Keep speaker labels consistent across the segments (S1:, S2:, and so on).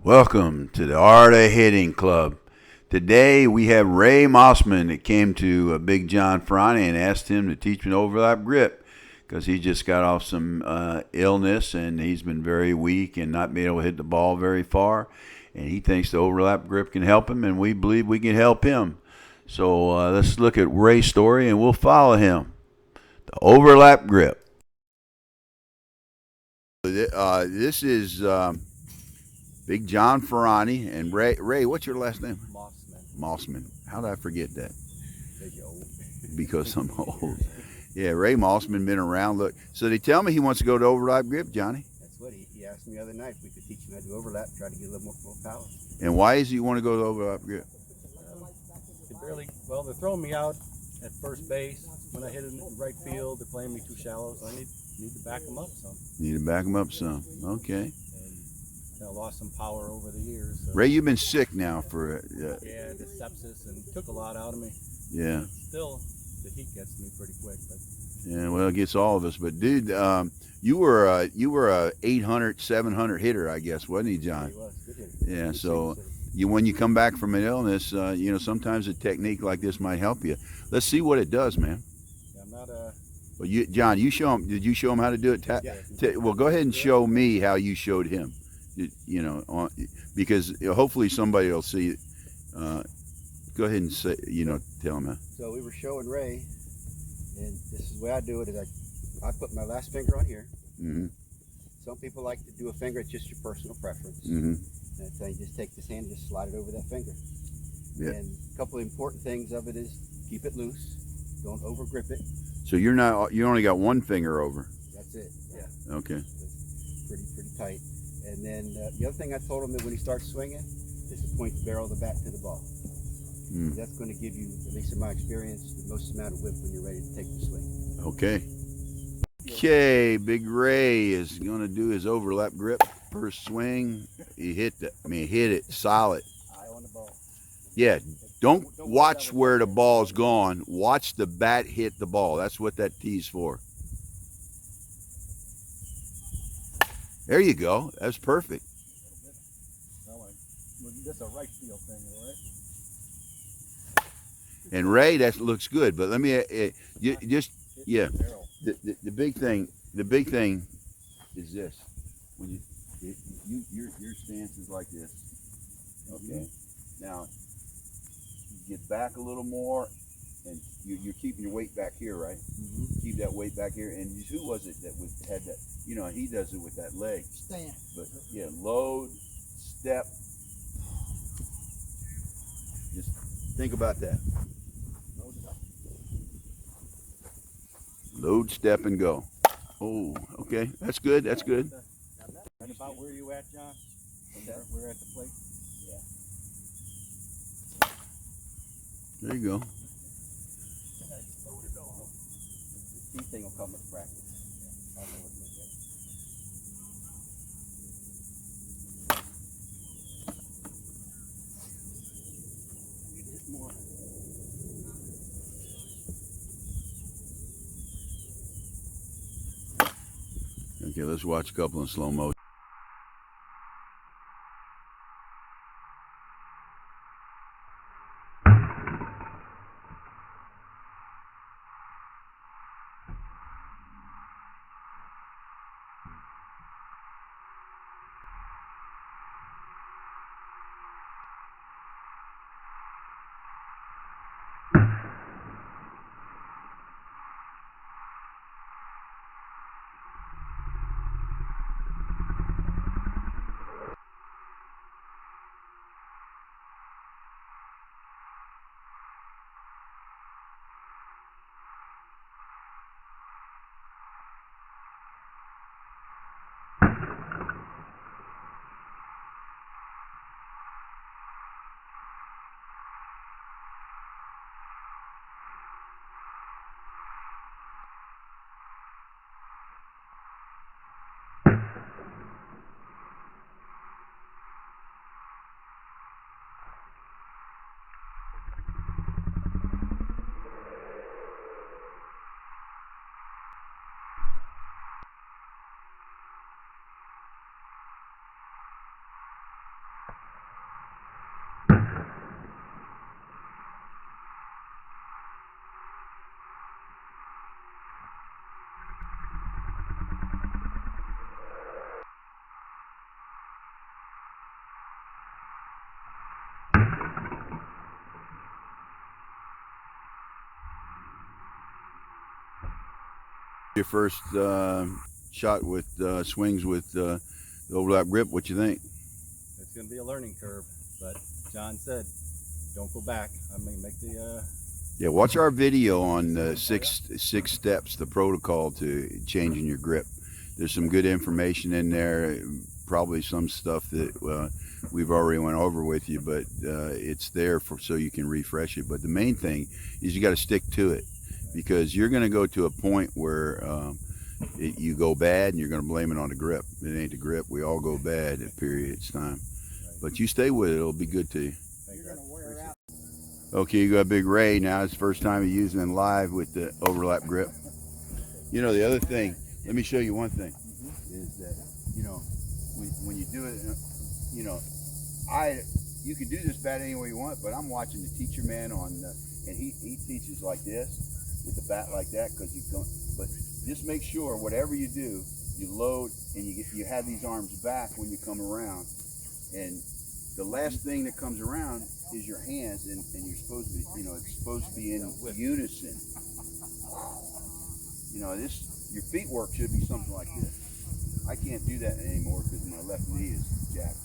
S1: Welcome to the Art of Hitting Club. Today we have Ray Mossman that came to Big John Feronti and asked him to teach me an overlap grip because he just got off some illness and he's been very weak and not being able to hit the ball very far. And he thinks the overlap grip can help him, and we believe we can help him. So let's look at Ray's story and we'll follow him. The overlap grip. This is Big John Feronti and Ray. What's your last name?
S2: Mossman.
S1: Mossman. How did I forget that?
S2: Because you're old.
S1: Because I'm old. Yeah, Ray Mossman been around. Look, so they tell me he wants to go to overlap grip, Johnny.
S2: That's what he asked me the other night. If we could teach him how to do overlap, try to get a little more power.
S1: And why does he want to go to overlap grip?
S2: They're throwing me out at first base. When I hit it in right field, they're playing me too shallow, so I need to back them up some.
S1: Need to back him up some. Okay.
S2: And I lost some power over the years. So.
S1: Ray, you've been sick now for.
S2: Yeah, the sepsis and took a lot out of me.
S1: Yeah.
S2: Still, the heat gets me pretty quick, but.
S1: Yeah, well, it gets all of us. But dude, you were a 800, 700 hitter, I guess, wasn't he, John?
S2: Yeah, he was. Good hitter.
S1: Yeah.
S2: Good
S1: So. When you come back from an illness, sometimes a technique like this might help you. Let's see what it does, man.
S2: Yeah, I'm not
S1: Well, John, you show him. Did you show him how to do it? Well, go ahead and show me how you showed him. Because hopefully somebody will see. Go ahead and say, tell him.
S2: So we were showing Ray, and this is the way I do it. Is I put my last finger on here.
S1: Mm-hmm.
S2: Some people like to do a finger. It's just your personal preference.
S1: Mm-hmm.
S2: And so you just take this hand and just slide it over that finger.
S1: Yeah.
S2: And a couple of important things of it is keep it loose. Don't over grip it.
S1: So you only got one finger over.
S2: That's it. Yeah.
S1: Okay.
S2: It's pretty tight. And then the other thing I told him that when he starts swinging is to point the barrel of the bat to the ball.
S1: Mm.
S2: That's going to give you, at least in my experience, the most amount of whip when you're ready to take the swing.
S1: Okay. Okay, Big Ray is going to do his overlap grip. First swing, he hit it solid.
S2: Eye on the ball.
S1: Yeah, don't watch where the ball's gone. Watch the bat hit the ball. That's what that tee's for. There you go. That's perfect.
S2: This is a right field thing, right?
S1: And Ray, that looks good. But let me The big thing is this. When your stance is like this. Okay. Now you get back a little more, and you're keeping your weight back here, right?
S2: Mm-hmm.
S1: Keep that weight back here. And who was it that had that? He does it with that leg.
S2: Stand.
S1: But yeah, load, step. Just think about that. Load, step, and go. Oh, okay. That's good. That's good.
S2: Right about where you at, John? We're at the plate. Yeah.
S1: There you go.
S2: The key thing will come with practice. I know what to look at. You hit more.
S1: Okay, let's watch a couple in slow motion. Your first shot with swings with the overlap grip. What you think?
S2: It's going to be a learning curve, but John said, don't go back. I mean, make the.
S1: Yeah, watch our video on the six steps, the protocol to changing your grip. There's some good information in there. Probably some stuff that we've already went over with you, but it's there for so you can refresh it. But the main thing is you got to stick to it, because you're going to go to a point where you go bad and you're going to blame it on the grip. It ain't the grip. We all go bad at periods of time. But you stay with it. It'll be good to you.
S2: You're going to wear out.
S1: Okay, you got Big Ray now. It's the first time he's using it live with the overlap grip. You know, the other thing, let me show you one thing, is that, you know, when you do it, you know, you can do this bat any way you want, but I'm watching the teacher man on, and he teaches like this, with the bat like that, because you don't, but just make sure whatever you do, you load and you have these arms back when you come around, and the last thing that comes around is your hands, and you're supposed to be, you know, it's supposed to be in unison. You know, your feet work should be something like this. I can't do that anymore because my left knee is jacked,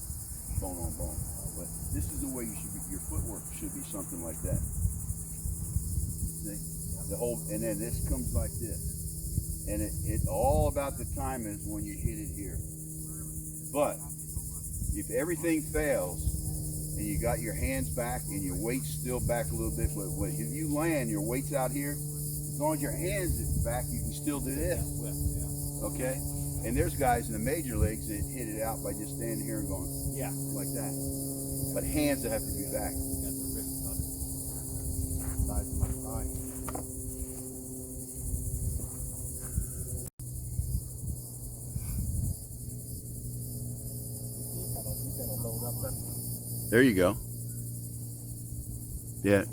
S1: bone on bone. But this is the way you should be. Your footwork should be something like that. See, and then this comes like this, and it all about the time is when you hit it here. But if everything fails and you got your hands back and your weight's still back a little bit, but if you land, your weight's out here, as long as your hands is back, you can still do this. Okay? And there's guys in the major leagues that hit it out by just standing here and going, yeah, like that. But hands that have to be back. Got the wrists on it. Size of my thigh. There you go. Yeah.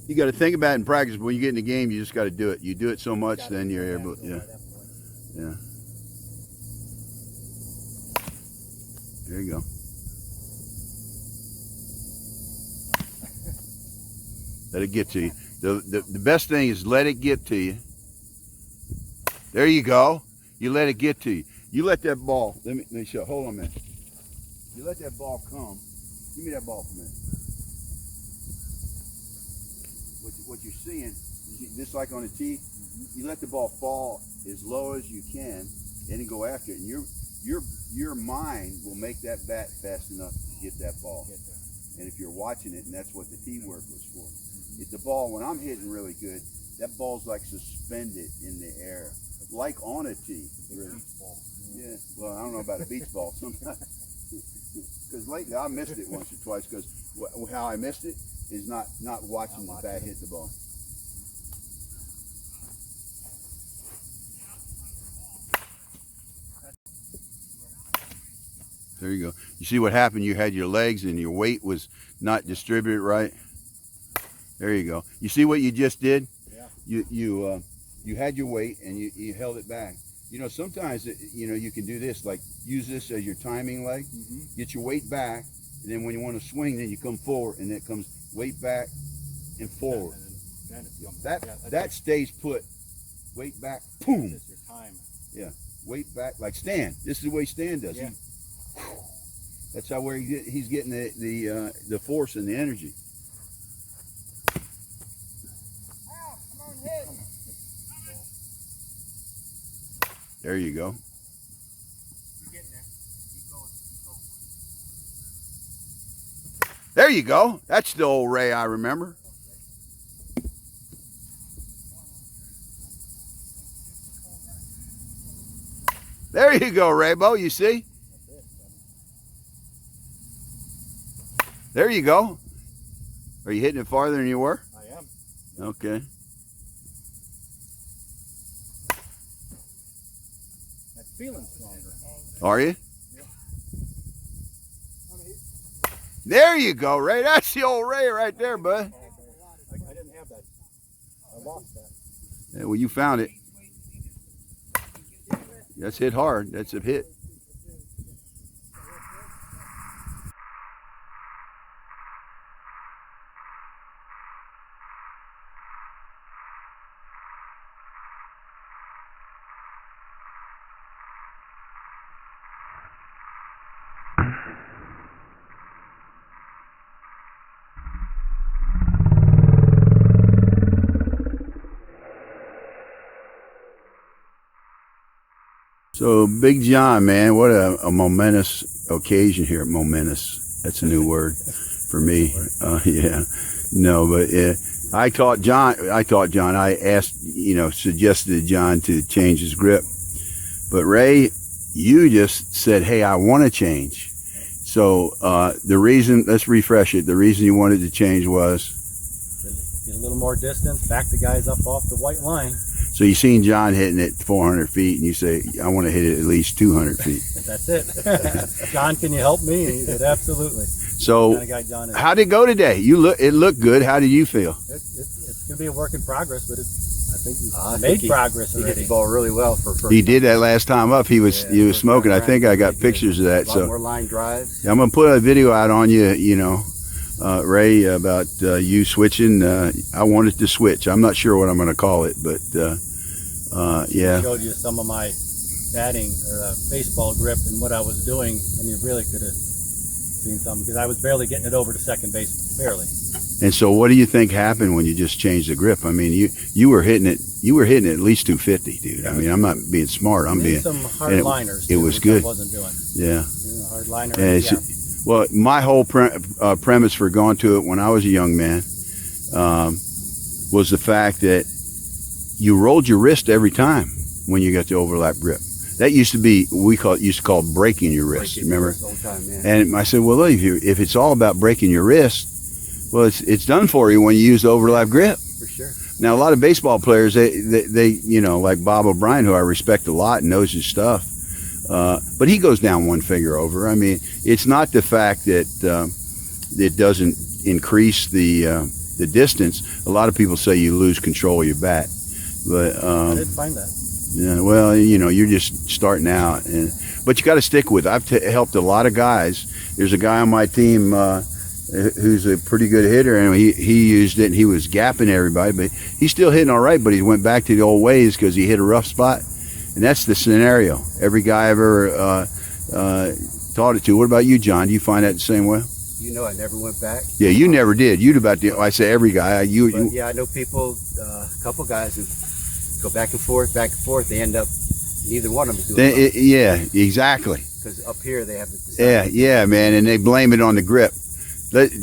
S1: You got to think about it in practice, but when you get in the game, you just got to do it. You do it so much, then you're able, yeah. Yeah. There you go. Let it get to you. The best thing is let it get to you. There you go. You let it get to you. You let that ball, let me show, hold on a minute. You let that ball come. Give me that ball for a minute. What you're seeing, just like on a tee, you let the ball fall as low as you can and then go after it. And your mind will make that bat fast enough to get that ball. And if you're watching it, and that's what the tee work was for. If the ball, when I'm hitting really good, that ball's like suspended in the air, like on a tee. Really. Yeah, well, I don't know about a beach ball sometimes. Because lately I missed it once or twice, because how I missed it is not watching the bat hit the ball. There you go. You see what happened? You had your legs and your weight was not distributed right. There you go. You see what you just did? Yeah. You had your weight and you held it back. You know, sometimes, you know, you can do this, like use this as your timing leg, get your weight back, and then when you want to swing, then you come forward, and it comes weight back and forward. And that stays put. Weight back, boom. That's your time. Yeah, weight back, like Stan. This is the way Stan does. Yeah. That's how he's getting the force and the energy. There you go. You're getting there. Keep going. There you go. That's the old Ray I remember. There you go, Raybo. You see? There you go. Are you hitting it farther than you were?
S2: I am.
S1: Okay.
S2: Feeling stronger.
S1: Are you? Yeah. There you go, Ray. That's the old Ray right there, bud.
S2: I didn't have that. I lost that.
S1: Yeah, well, you found it. That's hit hard. That's a hit. So, Big John, man, what a momentous occasion here. Momentous. That's a new word for me. Yeah. No, but I taught John. I asked, suggested to John to change his grip. But Ray, you just said, hey, I want to change. So the reason, let's refresh it. The reason you wanted to change was?
S3: Get a little more distance, back the guys up off the white line.
S1: So you seen John hitting it 400 feet, and you say, I want to hit it at least 200 feet.
S3: That's it. John, can you help me? And he said, absolutely.
S1: So how did it go today? It looked good. How did you feel?
S3: It's going to be a work in progress, but I think he made progress already.
S2: He hit the ball really well for first.
S1: He did that last time up. He was smoking. I think I got pictures of that.
S2: A lot more line drives.
S1: I'm going to put a video out on you, Ray, about you switching. I wanted to switch. I'm not sure what I'm going to call it, but yeah.
S3: I showed you some of my batting or baseball grip and what I was doing, and you really could have seen something, because I was barely getting it over to second base, barely.
S1: And so, what do you think happened when you just changed the grip? I mean, you were hitting it. You were hitting at least 250, dude. I mean, I'm not being smart. I'm being
S3: some hard liners.
S1: It was good.
S3: I wasn't doing.
S1: Yeah.
S3: Doing a hard liner.
S1: Well, my whole premise for going to it when I was a young man was the fact that you rolled your wrist every time when you got the overlap grip. That used to be, used to call breaking your wrist. Remember? And I said, well, look, if it's all about breaking your wrist, well, it's done for you when you use the overlap grip.
S2: For sure.
S1: Now, a lot of baseball players, they like Bob O'Brien, who I respect a lot and knows his stuff, but he goes down one finger over. I mean, it's not the fact that it doesn't increase the distance. A lot of people say you lose control of your bat, but
S3: I didn't find that.
S1: Yeah, well, you're just starting out, but you got to stick with it. I've helped a lot of guys. There's a guy on my team who's a pretty good hitter, and he used it, and he was gapping everybody, but he's still hitting all right, but he went back to the old ways because he hit a rough spot, and that's the scenario. Every guy I've ever taught it to. What about you, John? Do you find that the same way?
S2: I never went back.
S1: Yeah, you never did. I say every guy.
S2: Yeah, I know people, a couple guys who go back and forth, they end up, neither one of them is doing it.
S1: Yeah, exactly.
S2: Because up here they have it.
S1: Yeah, man, and they blame it on the grip.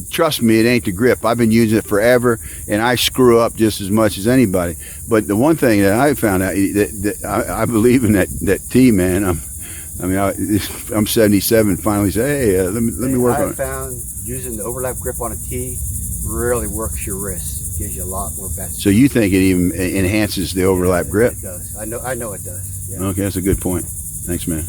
S1: Trust me, it ain't the grip. I've been using it forever, and I screw up just as much as anybody. But the one thing that I found out, that I believe in that tee, man. I'm 77. Finally, say, hey, let me work on it.
S2: I found using the overlap grip on a tee really works your wrist. Gives you a lot more bat.
S1: So you think it even enhances the overlap grip?
S2: It does. I know it does. Yeah.
S1: Okay, that's a good point. Thanks, man.